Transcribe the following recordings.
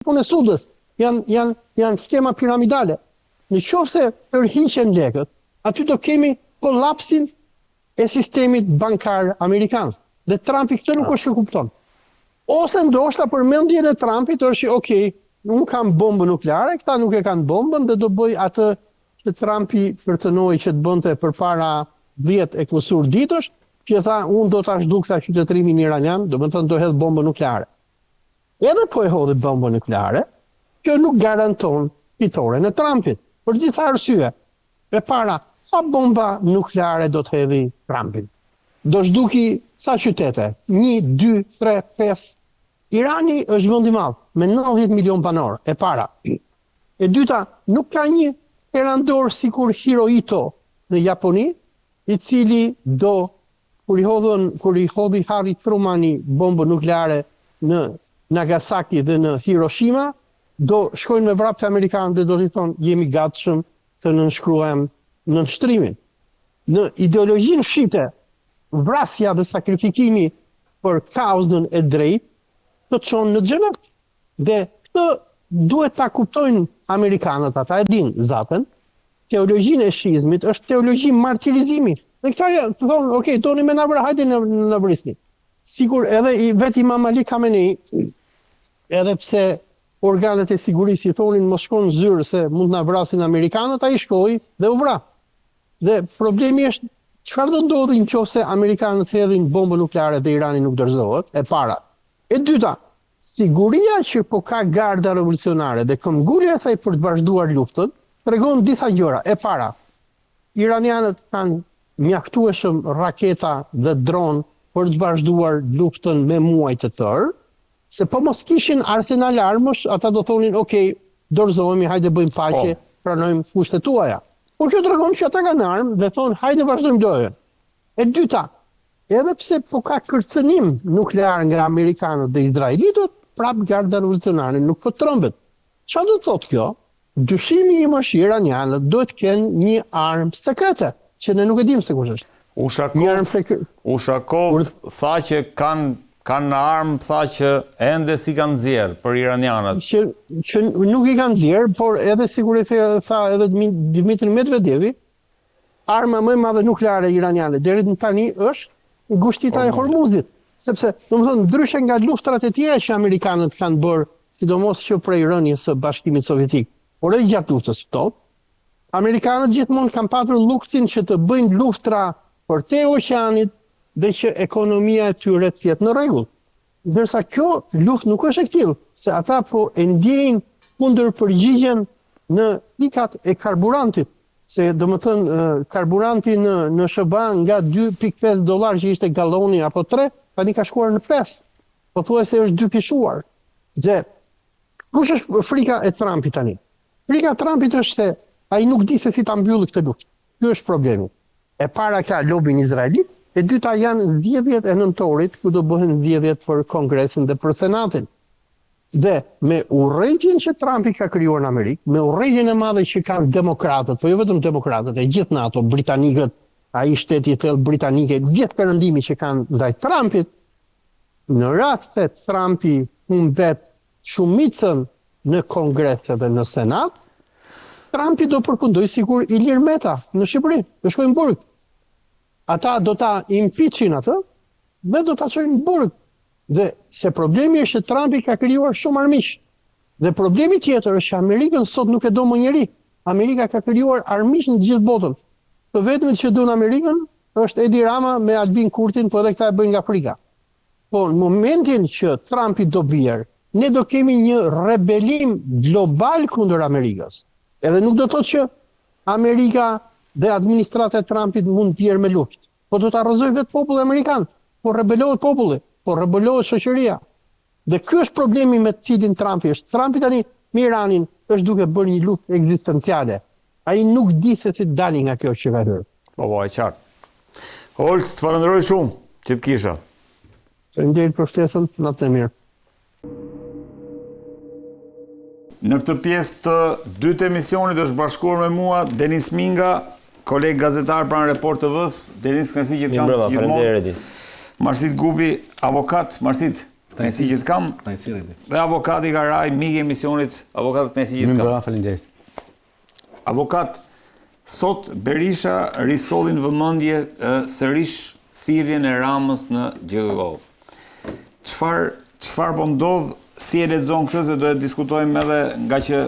punë e sudës, janë skema piramidale. Në qoftë se tërhiqen lekët, aty do kemi kolapsin e sistemit bankar amerikan. Dhe Trumpi këtë nuk është që kupton. Ose ndoshta përmendjen e Trumpit është që okay, unë kam bombë nukleare, këta nuk e kanë bombën dhe do bëj atë që Trumpi kërcënoi që të bënte përpara 10 e kusur ditësh, që tha unë do ta zhduksa qytetrimin iranian, do të thënë do hedh bombën nukleare. Edhe po e hodhi bombën nukleare, kjo nuk garanton fitoren e Trumpit, për gjitha arsye. E para, sa bomba nukleare do të hedhi Trumpin? Do zhduki sa qytete? 1, 2, 3, 5. Irani është vend i madh, me 90 milion banor, e para. E dyta, nuk ka një perandor sikur Hirohito në Japoni, i cili kur i hodhi Harry Trumani bombën nukleare në Nagasaki dhe në Hiroshima, do shkojnë me vrapë të Amerikanë dhe do t'i thonë jemi gatshëm të nënshkruajmë nënshtrimin. Në ideologjinë shite, vrasja dhe sakrifikimi për kauzën e drejtë të çon në xhenet. Dhe këtë duhet ta kuptojnë amerikanët, ata e dinë zatën. Teologjinë e shizmit është teologji martirizimi. Dhe këta thonë, okay, toni me na vrah, hajde në vrisni. Sigur edhe vetë Imam Ali Khamenei, edhe pse organet e sigurisë i thonin mos shkon zyrë se mund na vrasin amerikanët, ai shkoi dhe u vra. Dhe problemi është çfarë do ndodhi nëse amerikanët hedhin bombën nukleare dhe Irani nuk dorëzohet, e para. E dyta, siguria që po ka garda revolucionare dhe këmbgulja e saj për të vazhduar luftën tregon disa gjëra. E para, iranianët kanë mjaftueshëm raketa dhe dron për të vazhduar luftën me muaj të tërë, se po mos kishin arsenal armësh, ata do thonin, okay, dorëzohemi, hajde bëjmë paqe, pranojmë kushtet tuaja. Por kjo tregon që ata kanë armë dhe thonë, hajde vazhdojmë lojën. E dyta, edhe pse po ka kërcënim nuklear nga amerikanët dhe izraelitët, prap garda revolucionare nuk po trembet. Çfarë do të thotë kjo? Dyshimi im është iranianët duhet të kenë një armë sekrete, që ne nuk e dimë se kush është. Ushakov tha që kanë armë, tha që ende si kanë nxjerr për iranianët. Që nuk i kanë nxjerr, por edhe sigurisht tha edhe Dmitri Medvedevi, arma më e madhe nukleare iraniane deri tani është ngushtita e Hormuzit, sepse domethënë ndryshe nga luftrat e tjera që amerikanët kanë bërë, sidomos që prej rënies së Bashkimit Sovjetik, por edhe gjatë luftës sot, amerikanët gjithmonë kanë patur luktin që të bëjnë luftra për te oqeanit dhe që ekonomia e tyre të jetë në rregull. Ndërsa kjo luftë nuk është e tillë, se ata po e ndjejnë kundër përgjigjen në pikat e karburantit, se domethënë karburanti në SBA nga $2.5 që ishte galloni apo 3, tani ka shkuar në 5. Pothuajse është dyfishuar. Dhe kush është frika e Trumpit tani? Frika e Trumpit është se ai nuk di se si ta mbyllë këtë luftë. Ky është problemi. E para ka lobin izraelit, e dyta janë zgjedhjet e nëntorit, ku do bëhen zgjedhjet për Kongresin dhe për Senatin. Dhe me urrëgjin që Trumpi ka krijuar në Amerikë, me urrëgjin e madhe që kanë demokratët, po jo vetëm demokratët, e gjithë NATO, britanikët, ai shteti i thellë britanike, gjithë perëndimi që kanë ndaj Trumpit, në rast se Trumpi humbet shumicën në Kongres dhe në Senat, Trumpi do përkundoj sikur Ilir Meta në Shqipëri, do shkojnë në burg. Ata do ta impeachin atë dhe do ta çojnë në burg. Dhe se problemi është që Trumpi ka krijuar shumë armiq. Dhe problemi tjetër është që Amerikën sot nuk e do më njeri. Amerika ka krijuar armiq në gjithë botën. Të vetmit që duan Amerikën është Edi Rama me Albin Kurtin, po edhe këta e bëjnë nga Afrika. Po në momentin që Trumpi do bjerë, ne do kemi një rebelim global kundër Amerikës. Edhe nuk do të thotë që Amerika dhe administrata e Trumpit mund të bjerë me luftë. Po do të arrëzoj vetë populli amerikan, po rebelohet populli, po rebelohet shoqëria. Dhe ky është problemi me të cilin Trumpi është. Trumpi tani me Iranin është duke bërë një luftë ekzistenciale. Ai nuk di se si të dalë nga kjo që ka hyrë. Po, e qartë. Olc, të falenderoj shumë që të kisha. Faleminderit për ftesën, natë e mirë. Në këtë pjesë të dytë emisionit është bashkuar me mua Denis Minga, koleg gazetar pranë Report TV-s. Denis, kënaqësi që të kam gjithmonë. Marsit Gubi, avokat. Marsit, Kënaqësi që të kam. Dhe avokati Karaj, mik i emisionit, avokat kënaqësi që të kam. Faleminderit. Avokat, sot Berisha risolli në vëmendje sërish thirrjen e Ramës në GKO. Çfarë po ndodh, si e lexon këtë, se do të diskutojmë edhe nga që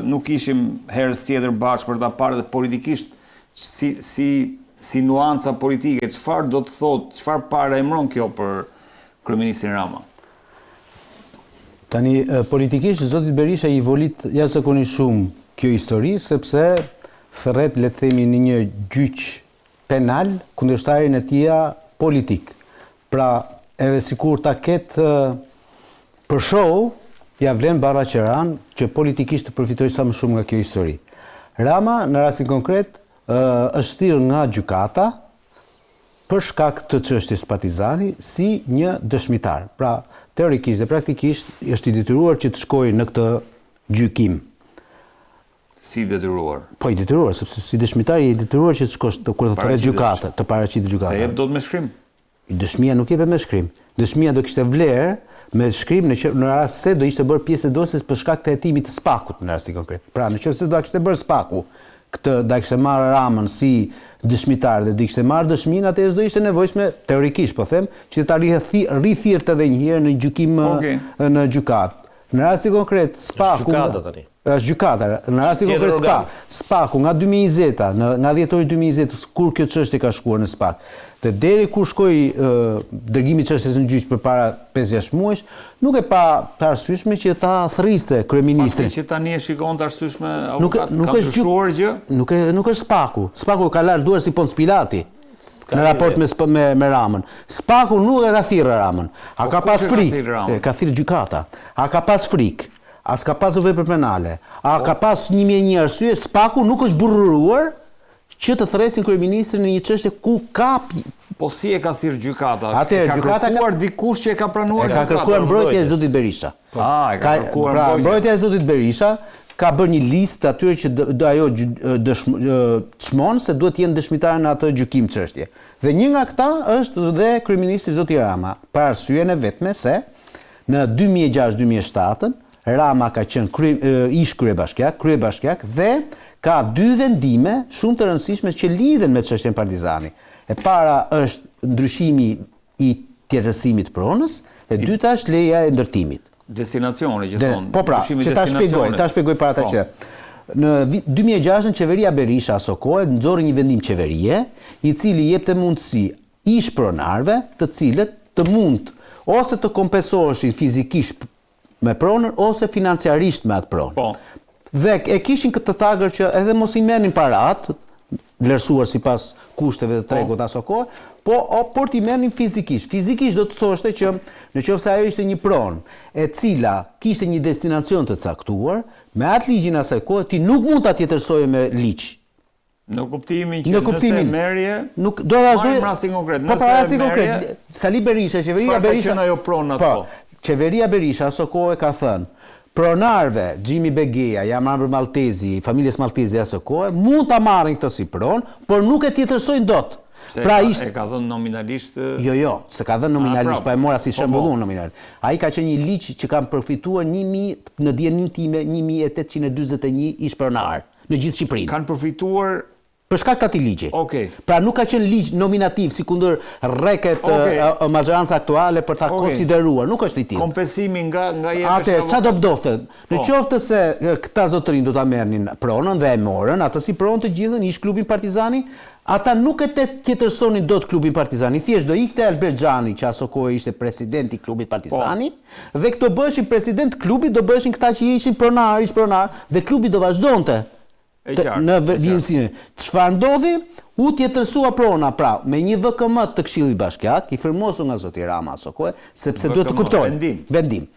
nuk ishim herës tjetër bashkë për ta parë dhe politikisht si nuanca politike, çfarë do të thotë, çfarë paremron kjo për kryeministrin Rama? Tani politikisht zoti Berisha i volit jashtëzakonisht shumë kjo histori, sepse thërret, le të themi, në një gjyq penal kundërshtarin e tij politik. Pra, edhe sikur ta ketë për show, ja vlen barra qeran që politikisht të përfitojë sa më shumë nga kjo histori. Rama, në rastin konkret, është thirrur nga gjykata për shkak të çështjes Partizani si një dëshmitar. Pra, teorikisht dhe praktikisht është i detyruar që të shkojë në këtë gjykim. Si detyruar? Po, i detyruar, sepse si dëshmitar i detyruar që të shkosh kur të thret gjykata, të paraqitet gjykata. Se jep dot me shkrim? Dëshmia nuk jepet me shkrim. Dëshmia do kishte vlerë me shkrim në rast se do ishte bërë pjesë e dosjes për shkak të hetimit të Spakut në rastin konkret. Pra, nëse do kishte bërë Spaku këtë, do kishte marrë Ramën si dëshmitar dhe do kishte marrë dëshminë, atëherë do ishte nevojshme, teorikisht po them, që ta rithirrte edhe një herë në gjykim në gjykatë. Në rastin konkret Spaku është gjykata. Në rastin konkret Spaku nga 2020, nga dhjetori 2020, kur kjo çështje ka shkuar në Spak. Dhe deri kur shkoi dërgimi i çështjes në gjyq përpara 5-6 muajsh, nuk e pa të arsyeshme që ta thërriste kryeministrin. Që tani e shikon të arsyeshme avokat, ka ndryshuar gjë? Nuk është Spaku. Spaku ka larë duar si Ponc Pilati në raport me Ramën. Spaku nuk e ka thirrë Ramën. A ka pas frikë? Ka thirrë gjykata. A ka pas frikë? As ka pas vepër penale. A ka pas 1001 arsye? Spaku nuk është burruar që të thresin kryeministrin në një çështje ku ka. Po si e ka thirrë gjykata? Atëherë gjykata ka kërkuar dikush që e ka pranuar gjykata. Ka kërkuar mbrojtja e zotit Berisha. E ka kërkuar mbrojtja e zotit Berisha ka bërë një listë atyre që ajo çmon se duhet të jenë dëshmitarë në atë gjykim çështje. Dhe një nga këta është dhe kryeministri zoti Rama, për arsyeën e vetme se në 2006-2007 Rama ka qenë ish kryebashkiak dhe ka dy vendime shumë të rëndësishme që lidhen me çështjen Partizani. E para është ndryshimi i tjetërsimit pronës, e dyta është leja e ndërtimit. Destinacioni që thonë. Po pra, që ta shpjegoj para ta që. Në 2006 qeveria Berisha aso kohë nxorri një vendim qeverie, i cili jepte mundësi ish pronarve, të cilët të mund ose të kompensoheshin fizikisht me pronën ose financiarisht me atë pronë. Dhe e kishin këtë tagër që edhe mos i merrnin parat, vlerësuar sipas kushteve të tregut aso kohë, por t'i merrnin fizikisht. Fizikisht do të thoshte që nëse ajo ishte një pronë e cila kishte një destinacion të caktuar, me atë ligjin asaj kohe ti nuk mund ta tjetërsoje me ligj. Në kuptimin që nëse merje, nuk do ta marrim rastin konkret. Nëse merje, Sali Berisha, qeveria Berisha, ka qenë ajo pronë ato. Qeveria Berisha aso kohë ka thënë pronarve, Gjimi Begeja, Jamar Maltezi, familjes Maltezi aso kohë, mund ta marrin këtë si pronë, por nuk e tjetërsojnë dot. Pra e ka dhënë nominalisht? Jo, se ka dhënë nominalisht, pa e mora si shembull nominal. Ai ka qenë një ligj që kanë përfituar 1000 në dijenin time 1841 ish pronar në gjithë Shqipërinë. Kanë përfituar për shkak të atij ligji. Okej. Pra nuk ka qenë ligj nominativ sikundër rreket majoranca aktuale për ta konsideruar, nuk është i tillë. Kompensimi nga Atë çfarë do bëdofte? Në qoftë se këta zotërin do ta merrnin pronën dhe e morën, atë si pronë të gjithën ish klubin Partizani, ata nuk e tjetërsonin dot klubin Partizani, thjesht do ikte Albert Xhani, që aso kohë ishte presidenti i klubit Partizani, dhe këto bëheshin president klubit, do bëheshin këta që ishin pronar, dhe klubi do vazhdonte. Në vimësinë. Çfarë ndodhi? U tjetërsua prona, pra, me një VKM të Këshillit Bashkiak, i firmosur nga zoti Rama aso kohë, sepse duhet të kuptojmë. Vendim,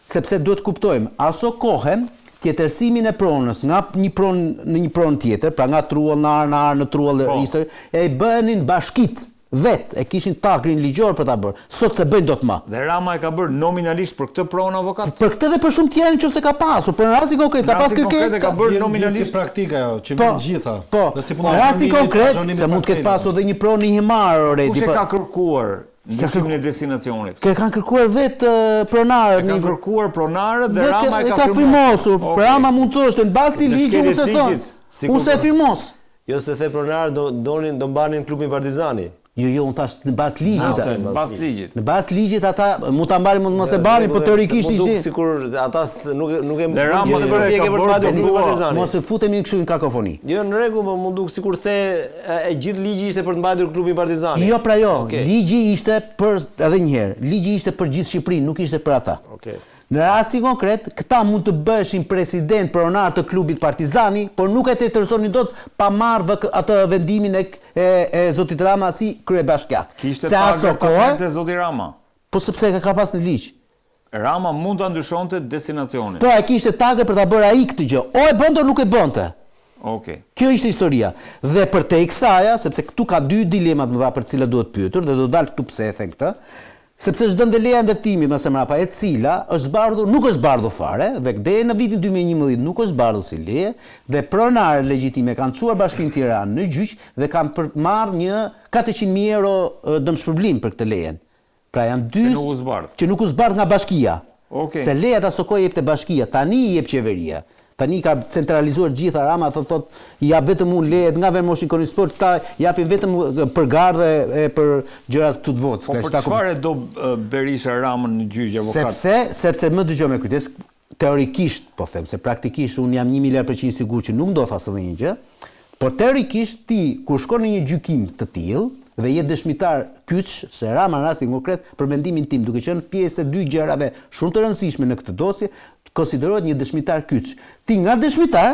sepse duhet të kuptojmë, aso kohë tjetërsimin e pronës nga një pronë në një pronë tjetër, pra nga truall në arë në truall isër, e bënin bashkit. E kishin takrin ligjor për ta bërë. Sot se bëjnë dot më. Dhe Rama e ka bërë nominalisht për këtë pronë avokat? Për këtë dhe për shumë tjerë nëse ka pasur, por në rastin konkret ka pas kërkesë. Ka bërë nominalisht praktika ajo, që vjen gjitha. Po. Në rastin konkret se mund të ketë pasur edhe një pronë himar oredi. Kush e ka kërkuar ndryshimin e destinacionit. Kanë kërkuar vetë pronarët. Kanë kërkuar pronarët dhe Rama e ka firmosur. Rama mund të është në bazë të ligjit unë se thon. Unë se firmos. Jo se the pronarët do mbanin klubin Partizani. Jo, unë thash në bazë ligjit. Në bazë ligjit. Në bazë ligjit ata mund ta mbarin, mund mos e banin, por teorikisht ishin sikur ata nuk e dhe Rama për klubin Partizani. Mos e futemi në kështu në kakofoni. Jo, në rregull, po mund duk sikur the e gjithë ligji ishte për të mbajtur klubin Partizani. Jo, pra jo. Ligji ishte për edhe një herë, ligji ishte për gjithë Shqipërinë, nuk ishte për ata. Okej. Në rastin konkret, këta mund të bëheshin president pronar të klubit Partizani, por nuk e të interesonin dot pa marrë atë vendimin e zotit Rama si kryebashkiak. Kishte parë vërtet e zoti Rama. Po sepse ka pas në ligj. Rama mund ta ndryshonte destinacionin. Po, e kishte tagë për ta bërë ai këtë gjë. O e bënte o nuk e bënte. Okej. Kjo ishte historia. Dhe për te kësaja, sepse këtu ka dy dilemat më dha për cilat duhet pyetur dhe do dalë këtu pse e them këtë. Sepse çdo leja ndërtimi më së mrapa e cila është zbardhur, nuk është zbardhur fare dhe deri në vitin 2011 nuk është zbardhur si leje dhe pronarët legjitime kanë çuar Bashkinë Tiranë në gjyq dhe kanë marrë një 400.000 euro dëmshpërblim për këtë lejen. Pra janë dy që nuk u zbardh nga bashkia. Se leja ta sokoi jep te bashkia, tani i jep qeveria. Tani ka centralizuar gjitha Rama, thot i jap vetëm unë lejet nga Vermoshi Konisport, ta japin vetëm për gardhe e për gjërat këtu të votë. Po për çfarë do Berisha Ramën në gjyq avokat? Sepse më dëgjoj me kujdes, teorikisht, po them se praktikisht unë jam 100% i sigurt që nuk do thas edhe një gjë, por teorikisht ti kur shkon në një gjykim të tillë dhe je dëshmitar kyç se Rama në rastin konkret për mendimin tim duke qenë pjesë e dy gjërave shumë të rëndësishme në këtë dosje, konsiderohet një dëshmitar kyç. Ti nga dëshmitar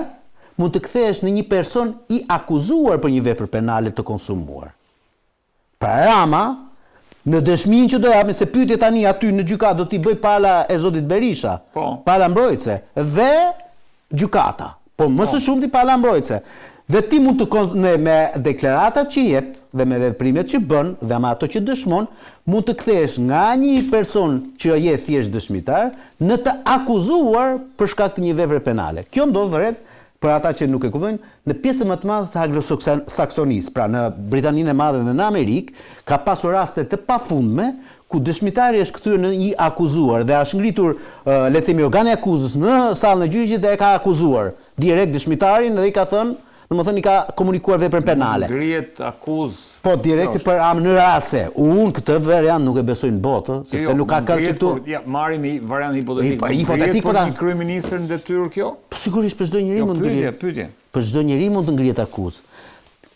mund të kthehesh në një person i akuzuar për një vepër penale të konsumuar. Pra Rama në dëshminë që do japin se pyetje tani aty në gjykatë do t'i bëj pala e zotit Berisha, pala mbrojtëse dhe gjykata. Po më së shumti pala mbrojtëse. Dhe ti mund të me deklaratat që jep dhe me veprimet që bën dhe me ato që dëshmon, mund të kthehesh nga një person që je thjesht dëshmitar në të akuzuar për shkak të një vepre penale. Kjo ndodh rreth për ata që nuk e kuptojnë në pjesën më të madhe të Anglo-Saksonisë, pra në Britaninë e Madhe dhe në Amerikë, ka pasur raste të pafundme ku dëshmitari është kthyer në një akuzuar dhe është ngritur le të themi organi akuzës në sallën e gjyqit dhe e ka akuzuar direkt dëshmitarin dhe i ka thënë, domethënë i ka komunikuar veprën penale. Ngrihet akuzë. Po direkt për në rase. Unë këtë variant nuk e besoj në botë, sepse nuk ka kërcë këtu. Ja, marrim variant hipotetik. Hipotetik po një kryeministër në detyrë kjo? Po sigurisht për çdo njeri mund të ngrihet. Pyetje. Për çdo njeri mund të ngrihet akuzë.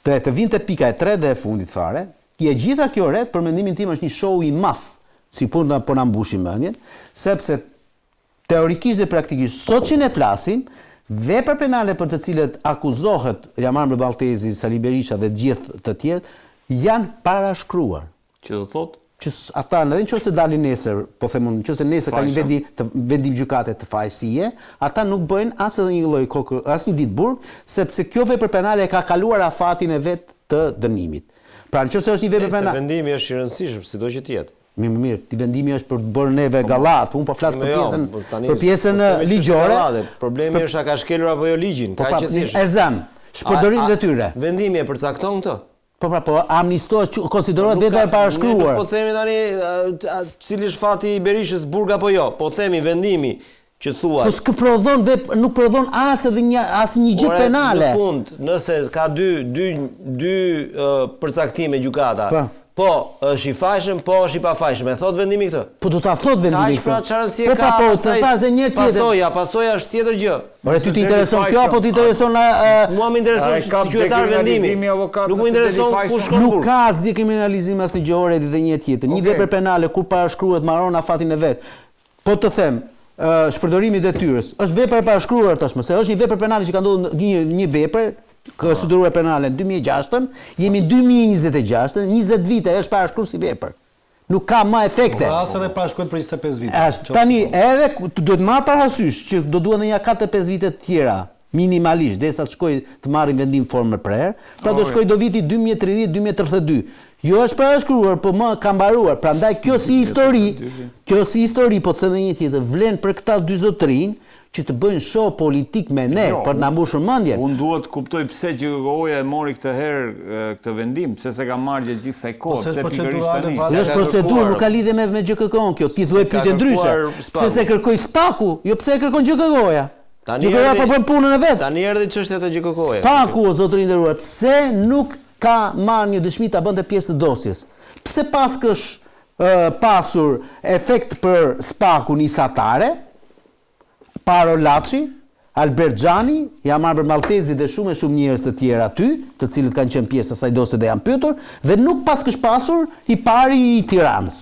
Të vinte pika e 3 dhe e fundit fare, e gjitha kjo rreth për mendimin tim është një show i madh, si po na mbushim mendjen, sepse teorikisht dhe praktikisht sot që ne flasim, vepra penale për të cilët akuzohet Jamar Baltezi, Sali Berisha dhe gjithë të tjerë janë parashkruar. Që do thotë që ata edhe nëse dalin nesër, po themun, nëse nesër ka një vendim gjykate të fajësie, ata nuk bëjnë as edhe një lloj kokë, as një ditë burg, sepse kjo vepër penale ka kaluar afatin e vet të dënimit. Pra nëse është një vepër penale, vendimi është i rëndësishëm, sido që të jetë. Mirë, ti vendimi është për të bërë neve gallat, unë po flas për pjesën ligjore. Problemi është a ka shkelur apo jo ligjin, ka që thjesht. E zëm, shpërdorim detyre. Vendimi e përcakton këtë? Po amnistohet, konsiderohet vepër e parashkruar. Po themi tani cili është fati i Berishës, burg apo jo? Po themi vendimi që thuaj. Po nuk prodhon as një gjë penale. Në fund, nëse ka dy përcaktime gjykata. Po, është i fajshëm, po është i pafajshëm. E thot vendimi këtë? Po do ta thot vendimi këtë. Pra çfarësie ka? Pasoja është tjetër gjë. Ore ty të intereson kjo apo të intereson mua më intereson qytetar vendimi. Nuk më intereson ku shkon. Nuk ka as dekriminalizim as një gjë dhe një tjetër. Një vepër penale kur parashkruhet marron afatin e vet. Po të them, shpërdorimi i detyrës është vepër e parashkruar tashmë, se është një vepër penale që ka ndodhur një vepër konsideruar penale në 2006, jemi në 2026, 20 vite është parashkruar si vepër. Nuk ka më efekte. Ras edhe parashkruhet për 25 vite. Tani edhe duhet marr parasysh që do duhen edhe 45 vite të tjera minimalisht derisa të shkojë të marrin vendim formë prerë, pra do shkojë do viti 2030-2032. Jo është parashkruar, po më ka mbaruar. Prandaj kjo si histori, po të them një tjetër, vlen për këta dy zotërinj që të bëjnë show politik me ne për na mbushur mendjen. Unë duhet kuptoj pse GKK-ja e mori këtë herë këtë vendim, pse se ka marrë gjatë gjithë kësaj kohe, pse pikërisht tani. Është procedurë, nuk ka lidhje me GKK-n kjo. Ti duhet pyetje ndryshe. Pse se kërkoi Spaku, jo pse e kërkon GKK-ja. GKK-ja po bën punën e vet. Tani erdhi çështja e GKK-ja. Spaku, o zotëri nderuar, pse nuk ka marrë një dëshmi ta bënte pjesë të dosjes? Pse pas kësh pasur efekt për Spaku nisatare, Paro Laçi, Albert Xhani, jam marrë për Maltezi dhe shumë njerëz të tjerë aty, të cilët kanë qenë pjesë asaj dosje dhe janë pyetur, dhe nuk pas kësh pasur i pari i Tiranës.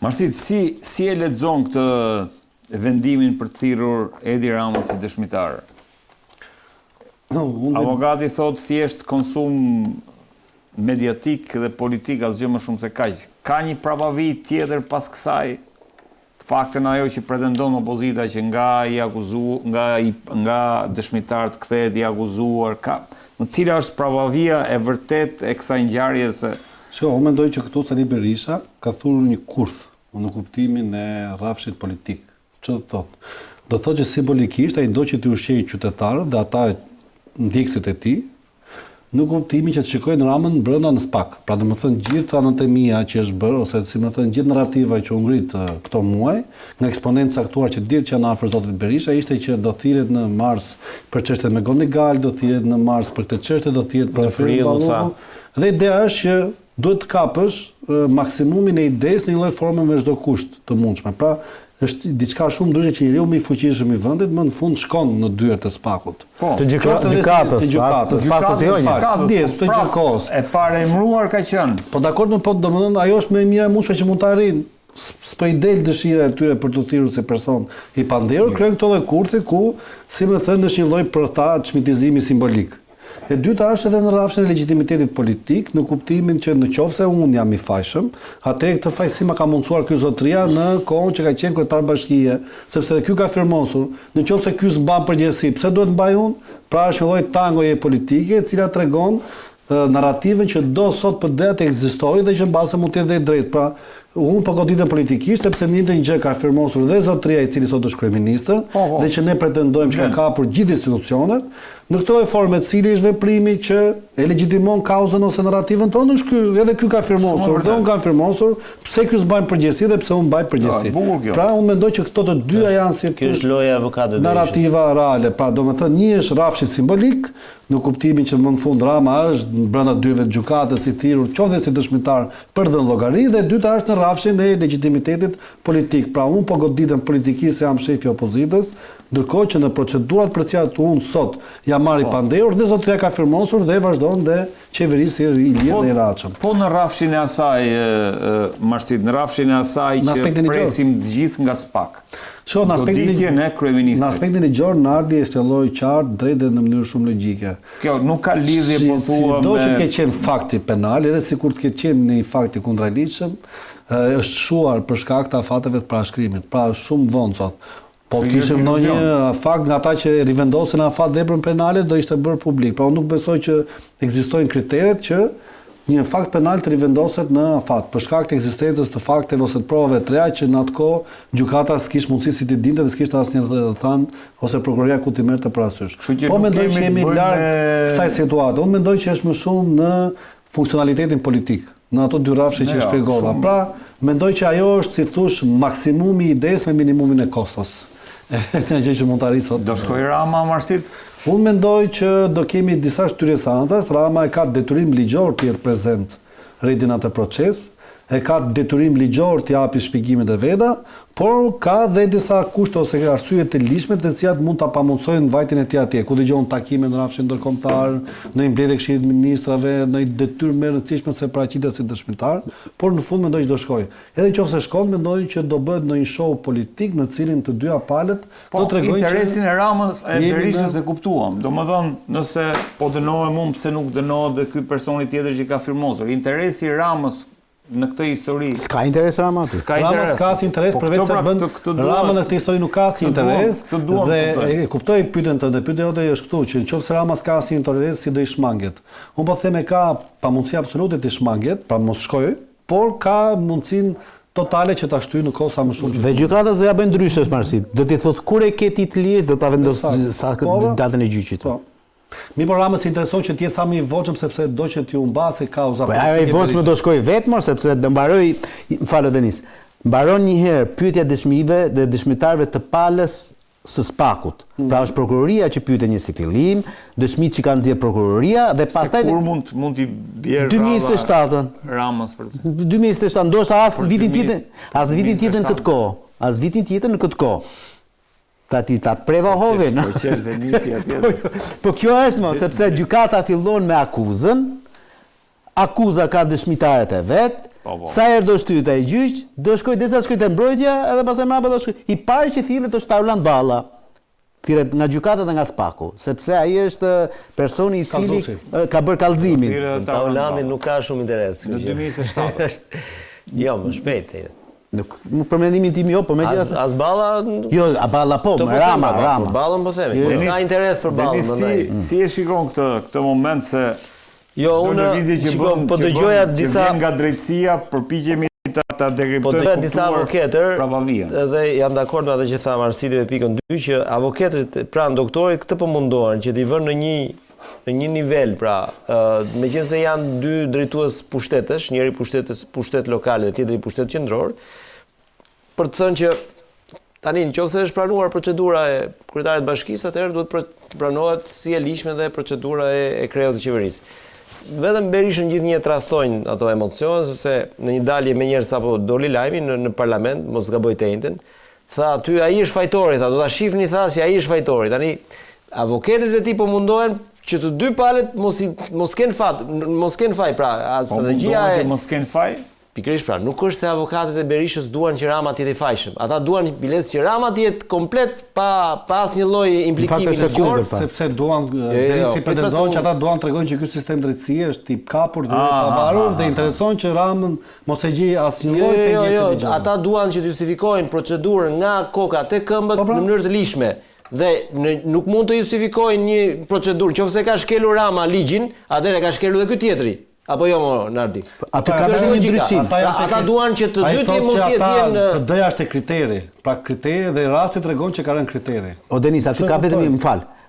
Marsit, si e lexon këtë vendimin për të thirrur Edi Ramën si dëshmitar? Avokati thot thjesht konsum mediatik dhe politik asgjë më shumë se kaq. Ka një pravavi tjetër pas kësaj? Paktën ajo që pretendon opozita që nga dëshmitarët kthehet i akuzuar, në cila është pravavia e vërtet e kësaj ngjarje se unë mendoj që këtu Sali Berisha ka thurur një kurth në kuptimin e rrafshit politik. Ç'do thotë? Do thotë që simbolikisht ai do që të ushqejë qytetarët dhe ata ndjekësit e tij në kuptimin që të shikojnë Ramën brenda në SPAK. Pra domethënë gjithë anatemia që është bërë ose si më thënë gjithë narrativa që u ngrit këto muaj nga eksponentë caktuar që ditë që janë afër zotit Berisha ishte që do thirret në mars për çështjet me Gonigal, do thirret në mars për këtë çështje, do thirret për Balluku. Dhe ideja është që duhet të kapësh maksimumin e idesë në një lloj forme me çdo kusht të mundshme. Pra është diçka shumë ndryshe që njeriu më i fuqishëm i vendit më në fund shkon në dyert e SPAK-ut. Të gjykatës, të SPAK-ut jo një. Të gjykatës. E paraemëruar ka qenë. Po dakord, po domethënë ajo është më e mira mundshme që mund ta arrin. S'po i del dëshira e tyre për të thirrur si person i panderur, krijojnë këto lloj kurthi ku, si më thënë, është një lloj për ta çmitizimi simbolik. E dyta është edhe në rrafshin e legjitimitetit politik, në kuptimin që nëse unë jam i fajshëm, atëherë këtë fajësi ma ka mundsuar ky zotëria në kohën që ka qenë kryetar bashkie, sepse edhe ky ka firmosur, nëse ky s'mban përgjegjësi, pse duhet mbaj unë? Pra është një lloj tangoje politike, e cila tregon narrativën që do sot PD të ekzistojë dhe që mbase mund të jetë drejt. Pra unë po goditem politikisht sepse një gjë ka firmosur dhe zotëria i cili sot është kryeministër, dhe që ne pretendojmë që ka kapur gjithë institucionet. Në këtë formë cili është veprimi që e legjitimon kauzën ose narrativën tonë, është ky, edhe ky ka firmosur, dhe unë kam firmosur, pse ky s'bajnë përgjegjësi dhe pse unë mbaj përgjegjësi. Pra unë mendoj që këto të dyja janë si është loja e avokatit narrativa reale. Pra domethënë një është rrafshi simbolik, në kuptimin që më në fund Rama është brenda dyrëve të gjykatës i thirrur qoftë si dëshmitar për dhënë llogari, dhe dyta është në rrafshin e legjitimitetit politik. Pra unë po goditem politikisht se jam shefi i opozitës, ndërkohë që në procedurat për cilat unë sot jam marrë i panderur dhe zotëria ka firmosur dhe vazhdon dhe qeverisë i lirë dhe i ratshëm. Po në rrafshin e asaj, Marsit, në rrafshin e asaj që presim të gjithë nga SPAK. Goditjen e kryeministrit. Në aspektin e gjor, Nardi e shtjelloi qartë, drejt dhe në mënyrë shumë logjike. Kjo nuk ka lidhje po thua me do që ke qenë fakti penal, edhe sikur të ketë qenë një fakti kundërligjshëm, është shuar për shkak të afateve të parashkrimit. Pra shumë vonë sot. Po kishim ndonjë fakt nga ata që rivendosin afat veprën penale do ishte bërë publik. Pra unë nuk besoj që ekzistojnë kriteret që një fakt penal të rivendoset në afat për shkak të ekzistencës të fakteve ose të provave të reja që në atë kohë gjykata s'kish mundësi si të dinte dhe s'kishte asnjë rrethant ose prokuroria ku t'i merrte parasysh. Po mendoj që jemi larg kësaj situate. Unë mendoj që është më shumë në funksionalitetin politik, në ato dy rrafshe që shpjegova. Pra mendoj që ajo është si thosh maksimumi i idesë me minimumin e kostos. Këtë gjë që mund të arrijë sot. Do shkoj Rama Marsit? Unë mendoj që do kemi disa shtyrësantas. Rama e ka detyrim ligjor të jetë prezent rreth atë proces, e ka detyrim ligjor të japi shpjegimet e veta, por ka dhe disa kushte ose arsye të ligjshme të cilat mund ta pamundsojnë vajtjen e tij atje. Ku dëgjon takime në rrafshin ndërkombëtar, në një mbledhje këshillit ministrave, në një detyrë më e rëndësishme se paraqitet si dëshmitar, por në fund mendoj që do shkojë. Edhe nëse shkon, mendoj që do bëhet në një show politik në cilin të dyja palët do tregojnë interesin e Ramës e Berishës e kuptuam. Domethënë, nëse po dënohem unë, pse nuk dënohet dhe ky personi tjetër që ka firmosur. Interesi i Ramës në këtë histori. S'ka interes Rama aty. Rama s'ka as interes përveç se bën Rama në këtë histori nuk ka as interes. Dhe e kuptoj pyetjen tënde. Pyetja jote është këtu që nëse Rama s'ka as interes, si do i shmanget. Unë po them e ka pamundësi absolute të shmanget, pra mos shkojë, por ka mundësinë totale që ta shtyjë në kohë sa më shumë. Dhe gjykata do ja bëjë ndryshe Marsit. Do t'i thotë kur e ke ti të lirë, do ta vendosë sa datën e gjyqit. Po. Mi por Ramës intereson që t'jetë sa më i voqëm sepse do që t'ju mbase kauza. Po ajo i voqëm do shkoj vetëm sepse do mbaroj, falë Denis. Mbaron një herë pyetja dëshmive dhe dëshmitarëve të palës së Spakut. Pra është prokuroria që pyete një si fillim, dëshmitë që kanë nxjerrë prokuroria dhe pastaj kur mund t'i bjerë 2027-ën. Ramës për të. 2027, ndoshta as vitin tjetër në këtë kohë. As vitin tjetër në këtë kohë. Ta preva hovin. Po qesh dhe nisi atje. Po kjo është më, sepse gjykata fillon me akuzën, akuza ka dëshmitaret e vet, sa herë do shtyhet ai gjyq, do shkoj desa shkoj te mbrojtja, edhe pastaj mbrapa do shkoj. I pari që thirret është Tauland Balla. Thirret nga gjykata dhe nga Spaku, sepse ai është personi i cili ka bërë kallëzimin. Taulandi nuk ka shumë interes. Në 2027. Jo, më shpejt. Nuk për mendimin tim jo, po megjithatë. As Balla. Jo, Balla po, Rama. Ballën po themi. Ka interes për Ballën, mendoj. Si e shikon këtë moment se jo, unë po dëgjoja disa nga drejtësia përpiqemi ta dekriptojmë po disa avokatër pravavia. Dhe jam dakord me atë që tha Marsili me pikën 2 që avokatët pranë doktorit këtë po mundohen që t'i vënë në një nivel, pra, meqense janë dy drejtues pushtetësh, njëri pushtet lokal dhe tjetri pushtet qendror, për të thënë që tani nëse është pranuar procedura e kryetarit të bashkisë, atëherë duhet pranohet si e lishme dhe procedura e kreut të qeverisë. Vetëm Berishën gjithnjë tradhtojnë ato emocione, sepse në një dalje me njerëz sapo doli lajmi në parlament, mos gaboj të njëjtën, tha aty ai është fajtori, tha do ta shihni tha se ai është fajtori. Tani avokatët e tij po mundohen që të dy palët mos kenë faj, pra strategjia e mos kenë faj. Pikërisht pra, nuk është se avokatët e Berishës duan që Rama të jetë i fajshëm. Ata duan biles që Rama të jetë komplet pa asnjë lloj implikimi të fortë, sepse duan si pretendojnë që ata duan tregojnë që ky sistem drejtësie është i kapur dhe i pavarur dhe intereson që Ramën mos e gjej asnjë lloj pengesë. Jo, ata duan që të justifikojnë procedurën nga koka te këmbët në mënyrë të lishme. Dhe nuk mund të justifikojnë një procedurë, qofse ka shkelur Rama ligjin, atëherë ka shkelur edhe ky tjetri. Apo jo Nardi? Atë ka vetëm një ndryshim. Ata duan që të dy të mos jetë në PD-ja është kriteri. Pra kriteri dhe rasti tregon që ka rënë kriteri. O Denis, aty ka vetëm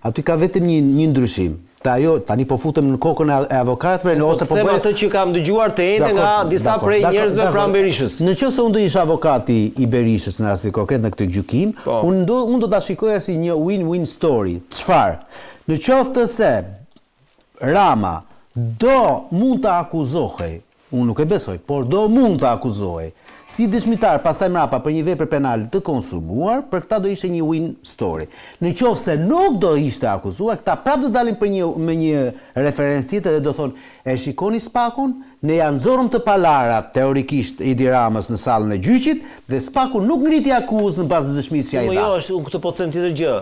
aty ka vetëm një ndryshim. Tani po futem në kokën e avokatëve ose po bëj atë që kam dëgjuar të njëjtë nga disa prej njerëzve pranë Berishës. Nëse unë do isha avokati i Berishës në rastin konkret në këtë gjykim, unë do ta shikoja si një win-win story. Çfarë? Në qoftë se Rama do mund të akuzohej, unë nuk e besoj, por do mund të akuzohej si dëshmitar pastaj mrapa për një vepër penale të konsumuar, për këta do ishte një win story. Në qoftë se nuk do ishte akuzuar, këta prapë do dalin me një referencë tjetër dhe do thonë, e shikoni Spakun, ne ja nxorëm të palarat teorikisht Edi Ramës në sallën e gjyqit dhe Spaku nuk ngriti akuzë në bazë të dëshmisë që ai dha. Jo, unë këtë po them tjetër gjë.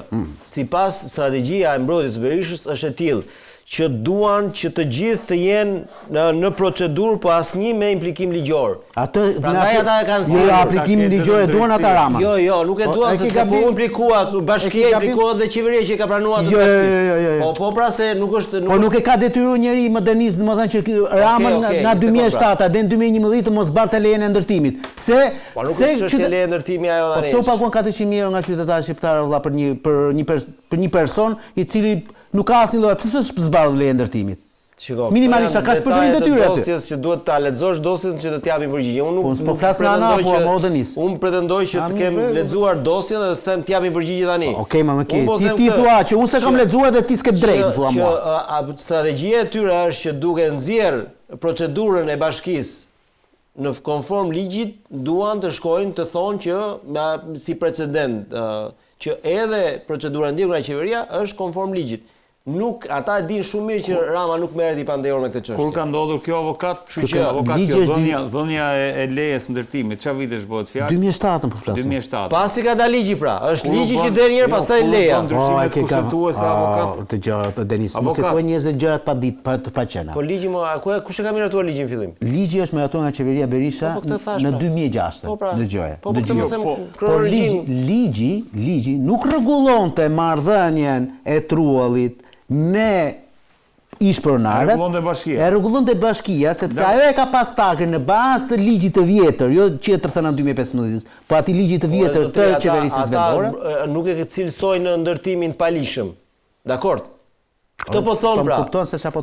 Sipas strategjia e mbrojtjes së Berishës është e tillë që duan që të gjithë të jenë në procedurë po asnjë me implikim ligjor. Prandaj ata kanë si aplikimin ligjor e duan ata Rama. Jo, nuk e duan sepse po implikua bashkia, implikohet dhe qeveria që ka pranuar atë bashkisë. Po pra se nuk është Po nuk e ka detyruar njeri më Denis, domethënë që Rama nga 2007 deri në 2011 të mos barte lejen e ndërtimit. Pse? Po nuk është leja e ndërtimit ajo tani. Po pse u paguan 400.000 euro nga qytetarët shqiptarë valla për një person i cili nuk ka asnjë lloj, pse s'është zbardhur leja e ndërtimit? Shiko, minimalisht ka shpërdorim detyrë aty. Dosjes që duhet ta lexosh dosjen që të t'japin përgjigje. Unë nuk po flas në ana apo më Denis. Unë pretendoj që të kem lexuar dosjen dhe të them t'japin përgjigje tani. Okej, ti thua që unë s'e kam lexuar dhe ti s'ke drejt, thua mua. Që strategjia e tyre është që duke nxjerr procedurën e bashkisë në konform ligjit, duan të shkojnë të thonë që si precedent që edhe procedura ndjekur nga qeveria është konform ligjit. Nuk, ata e dinë shumë mirë që Rama nuk merret i pandehur me këtë çështje. Kur ka ndodhur kjo avokat, dhënia e lejes ndërtimit, çfarë vitesh bëhet fjalë? 2007 po flas. 2007. Pasi ka dalë ligji pra, është ligji që del një herë pastaj leja. Ndryshimet kushtetuese avokat. Të gjë Denis, mos e thuaj 20 gjërat pa ditë, pa qena. Po ligji kush e ka miratuar ligjin në fillim? Ligji është miratuar nga qeveria Berisha në 2006. Dëgjoje. Por ligji nuk rregullonte marrëdhënien e Truallit me ish pronarët. E rregullonte bashkia. E rregullonte bashkia, sepse ajo e ka pas takën në bazë të ligjit të vjetër, jo që të thënë në 2015, po atij ligjit të vjetër të qeverisjes vendore. Ata nuk e cilësojnë në ndërtimin palishëm. Dakord? Këtë po thonë pra. Kupton se çapo